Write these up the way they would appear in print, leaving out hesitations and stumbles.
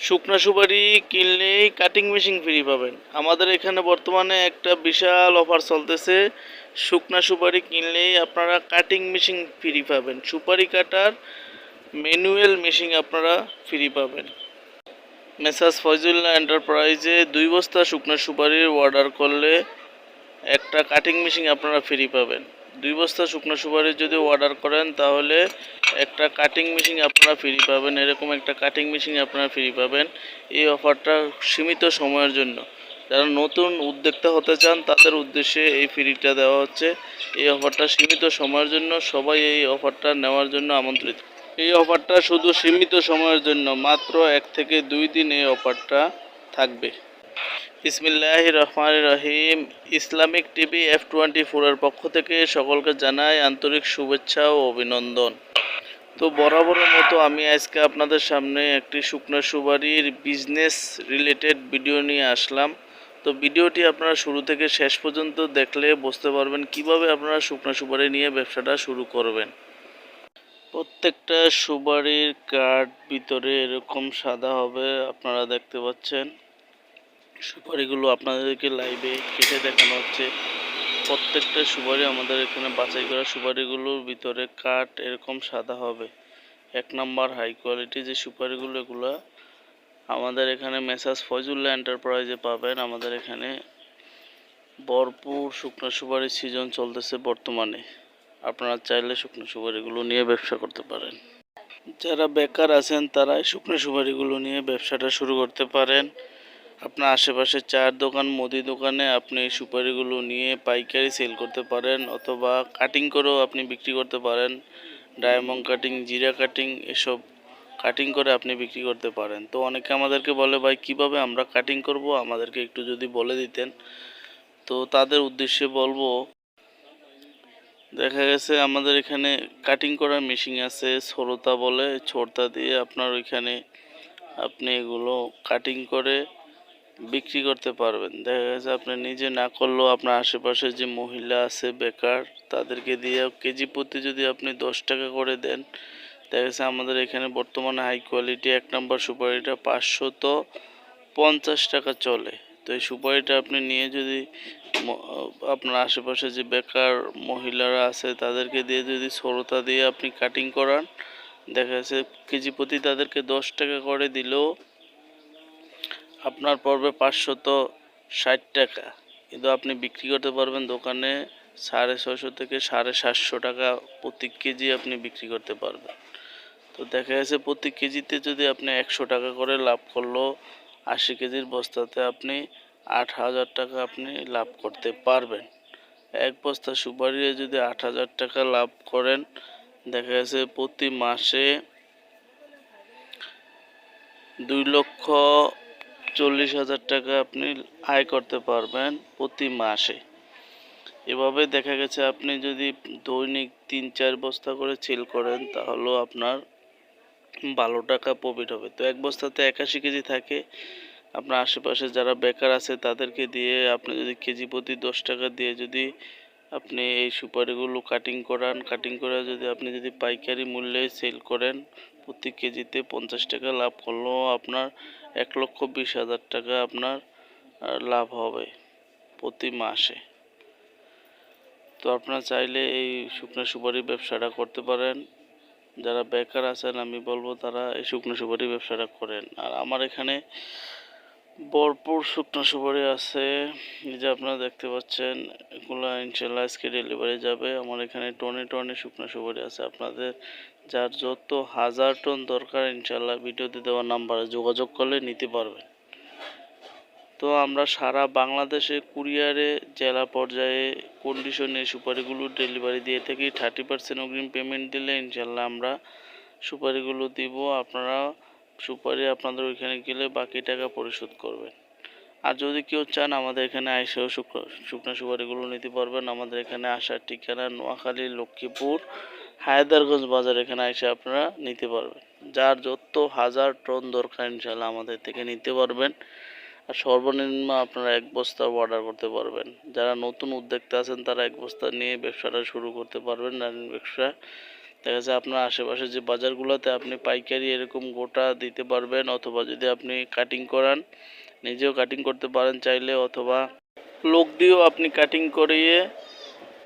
শুকনা সুপারি কিনলেই কাটিং মেশিন ফ্রি পাবেন। আমাদের এখানে বর্তমানে একটা বিশাল অফার চলতেছে। শুকনা সুপারি কিনলেই আপনারা কাটিং মেশিন ফ্রি পাবেন। সুপারি কাটার ম্যানুয়াল মেশিন আপনারা ফ্রি পাবেন। মেসার্স ফয়জুল্লাহ এন্টারপ্রাইজে 2 বস্তা শুকনা সুপারির অর্ডার করলে একটা কাটিং মেশিন আপনারা ফ্রি পাবেন। 2 বস্তা শুকনো সুপারি যদি অর্ডার করেন তাহলে একটা কাটিং মেশিন আপনারা ফ্রি পাবেন। এরকম একটা কাটিং মেশিন আপনারা ফ্রি পাবেন। এই অফারটা সীমিত সময়ের জন্য। যারা নতুন উদ্যোক্তা হতে চান তাদের উদ্দেশ্যে এই ফ্রিটা দেওয়া হচ্ছে। এই অফারটা সীমিত সময়ের জন্য, সবাই এই অফারটা নেওয়ার জন্য আমন্ত্রিত। এই অফারটা শুধু সীমিত সময়ের জন্য, মাত্র 1 থেকে 2 দিন এই অফারটা থাকবে। বিসমিল্লাহির রহমানির রহিম। ইসলামিক টিভি F24 এর পক্ষ থেকে সকলকে জানাই আন্তরিক শুভেচ্ছা ও অভিনন্দন। তো বরাবরের মতো আমি আজকে আপনাদের সামনে একটি শুকনো সুপারির বিজনেস রিলেটেড ভিডিও নিয়ে আসলাম। তো ভিডিওটি আপনারা শুরু থেকে শেষ পর্যন্ত দেখলে বুঝতে পারবেন কিভাবে আপনারা শুকনো সুপারি নিয়ে ব্যবসাটা শুরু করবেন। প্রত্যেকটা সুপারির কার্ড ভিতরে এরকম সাদা হবে, আপনারা দেখতে পাচ্ছেন। সুপারিগুলো আপনাদেরকে লাইভে কেটে দেখানো হচ্ছে। প্রত্যেকটা সুপারি আমাদের এখানে বাছাই করা সুপারিগুলোর ভিতরে কাঠ এরকম সাদা হবে। 1 নাম্বার হাই কোয়ালিটি যে সুপারিগুলো, এগুলো আমাদের এখানে মেসার্স ফয়জুল্লাহ এন্টারপ্রাইজে পাবেন। আমাদের এখানে ভরপুর শুকনো সুপারির সিজন চলতেছে বর্তমানে। আপনারা চাইলে শুকনো সুপারিগুলো নিয়ে ব্যবসা করতে পারেন। যারা বেকার আছেন তারা শুকনো সুপারিগুলো নিয়ে ব্যবসাটা শুরু করতে পারেন। আপনার আশেপাশে চায়ের দোকান, মুদি দোকানে আপনি এই সুপারিগুলো নিয়ে পাইকারি সেল করতে পারেন, অথবা কাটিং করেও আপনি বিক্রি করতে পারেন। ডায়মন্ড কাটিং, জিরা কাটিং, এসব কাটিং করে আপনি বিক্রি করতে পারেন। তো অনেকে আমাদেরকে বলে, ভাই কিভাবে আমরা কাটিং করব, আমাদেরকে একটু যদি বলে দিতেন। তো তাদের উদ্দেশ্যে বলবো, দেখা গেছে আমাদের এখানে কাটিং করার মেশিন আছে, ছোরতা বলে। ছোরতা দিয়ে আপনার ওইখানে আপনি এগুলো কাটিং করে বিক্রি করতে পারবেন। দেখা গেছে আপনি নিজে না করলেও আপনার আশেপাশে যে মহিলা আছে বেকার, তাদেরকে দিয়ে কেজি প্রতি যদি আপনি 10 টাকা করে দেন, দেখা গেছে আমাদের এখানে বর্তমানে হাই কোয়ালিটি 1 নাম্বার সুপারিটা 550 টাকা চলে। তো এই সুপারিটা আপনি নিয়ে যদি আপনার আশেপাশে যে বেকার মহিলারা আছে তাদেরকে দিয়ে যদি ছোরতা দিয়ে আপনি কাটিং করান, দেখা যাচ্ছে কেজি প্রতি তাদেরকে 10 টাকা করে দিলেও আপনার পড়বে 560 টাকা। কিন্তু আপনি বিক্রি করতে পারবেন দোকানে 650 থেকে 750 টাকা প্রতি কেজি আপনি বিক্রি করতে পারবেন। তো দেখা যাচ্ছে প্রতি কেজিতে যদি আপনি 100 টাকা করে লাভ করলো, 80 কেজির বস্তাতে আপনি 8,000 টাকা আপনি লাভ করতে পারবেন। এক বস্তা সুপারি যদি 8,000 টাকা লাভ করেন, দেখা যাচ্ছে প্রতি মাসে 2,40,000 টাকা আপনি আয় করতে পারবেন প্রতি মাসে। এভাবে দেখা গেছে আপনি যদি দৈনিক 3-4 বস্তা করে সেল করেন, তাহলেও আপনার 12 টাকা প্রফিট হবে। তো এক বস্তাতে 81 কেজি থাকে। আপনার আশেপাশে যারা বেকার আছে তাদেরকে দিয়ে আপনি যদি কেজি প্রতি 10 টাকা দিয়ে যদি আপনি এই সুপারিগুলো কাটিং করান, কাটিং করে যদি আপনি যদি পাইকারি মূল্যে সেল করেন, প্রতি কেজিতে 50 টাকা লাভ করলেও আপনার 1,20,000 টাকা আপনার লাভ হবে প্রতি মাসে। তো আপনারা চাইলে এই শুকনো সুপারির ব্যবসাটা করতে পারেন। যারা বেকার আছেন আমি বলবো তারা এই শুকনো সুপারি ব্যবসাটা করেন। আর আমার এখানে ভরপুর শুকনো সুপারি আছে, এই যে আপনারা দেখতে পাচ্ছেন। এগুলো ইনশাল্লাহ আজকে ডেলিভারি যাবে। আমার এখানে টনে টনে শুকনো সুপারি আছে। আপনাদের যার যত 1000 টন দরকার, ইনশাল্লাহ ভিডিওতে দেওয়া নাম্বারে যোগাযোগ করলে নিতে পারবেন। তো আমরা সারা বাংলাদেশে কুরিয়ারে জেলা পর্যায়ে কন্ডিশনে সুপারিগুলো ডেলিভারি দিয়ে থাকি। 30% অগ্রিম পেমেন্ট দিলে ইনশাল্লাহ আমরা সুপারিগুলো দিব। আপনারা সুপারি আপনাদের ওইখানে গেলে বাকি টাকা পরিশোধ করবেন। আর যদি কেউ চান আমাদের এখানে এসেও শুকনো সুপারিগুলো নিতে পারবেন। আমাদের এখানে আসার ঠিকানা নোয়াখালী, লক্ষ্মীপুর, হায়দারগঞ্জ বাজার। এখানে এসে আপনারা নিতে পারবেন। যার যত 1000 টন দরকার ইনশাল্লাহ আমাদের থেকে নিতে পারবেন। আর সর্বনিম্ন আপনারা 1 বস্তা অর্ডার করতে পারবেন। যারা নতুন উদ্যোক্তা আছেন তারা 1 বস্তা নিয়ে ব্যবসাটা শুরু করতে পারবেন, রানিং ব্যবসা। দেখা যাচ্ছে আপনার আশেপাশে যে বাজারগুলোতে আপনি পাইকারি এরকম গোটা দিতে পারবেন, অথবা যদি আপনি কাটিং করান নিজেও কাটিং করতে পারেন চাইলে, অথবা লোক দিয়েও আপনি কাটিং করিয়ে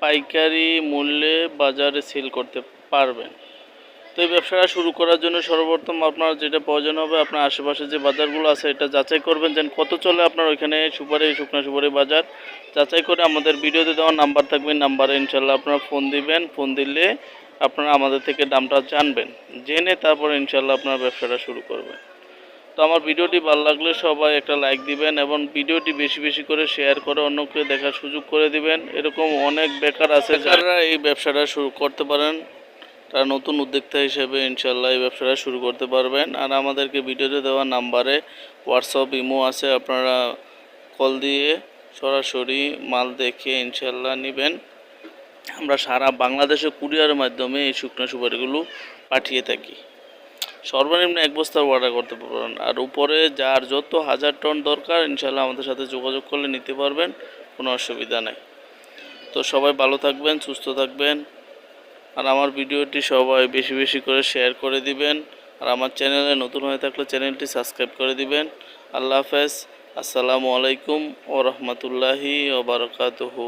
পাইকারি মূল্যে বাজারে সেল করতে পারবেন। তো এই ব্যবসাটা শুরু করার জন্য সর্বপ্রথম আপনার যেটা প্রয়োজন হবে, আপনার আশেপাশে যে বাজারগুলো আছে এটা যাচাই করবেন যে কত চলে আপনার ওইখানে শুকনা সুপারি বাজার। যাচাই করে আমাদের ভিডিওতে দেওয়া নাম্বার থাকবে, নাম্বারে ইনশাল্লাহ আপনারা ফোন দিবেন। ফোন দিলে আপনারা আমাদের থেকে দামটা জানবেন, জেনে তারপর ইনশাল্লাহ আপনার ব্যবসাটা শুরু করবেন। তো আমার ভিডিওটি ভালো লাগলে সবাই একটা লাইক দিবেন এবং ভিডিওটি বেশি বেশি করে শেয়ার করে অন্যকে দেখার সুযোগ করে দিবেন। এরকম অনেক বেকার আছে যারা এই ব্যবসাটা শুরু করতে পারেন, তারা নতুন উদ্যোক্তা হিসেবে ইনশাল্লাহ এই ব্যবসাটা শুরু করতে পারবেন। আর আমাদেরকে ভিডিওতে দেওয়া নাম্বারে হোয়াটসঅ্যাপ ইমো আছে, আপনারা কল দিয়ে সরাসরি মাল দেখে ইনশাল্লাহ নেবেন। আমরা সারা বাংলাদেশে কুরিয়ারের মাধ্যমে এই শুকনো সুপারিগুলো পাঠিয়ে থাকি। সর্বনিম্ন 1 বস্তা অর্ডার করতে পারবেন, আর উপরে যার যত 1000 টন দরকার ইনশাল্লাহ আমাদের সাথে যোগাযোগ করলে নিতে পারবেন, কোনো অসুবিধা নেই। তো সবাই ভালো থাকবেন, সুস্থ থাকবেন, আর আমার ভিডিওটি সবাই বেশি বেশি করে শেয়ার করে দিবেন। আর আমার চ্যানেলে নতুন হয়ে থাকলে চ্যানেলটি সাবস্ক্রাইব করে দিবেন। আল্লাহ হাফেজ, আসসালামু আলাইকুম ওয়া রাহমাতুল্লাহি ওয়া বারাকাতুহু।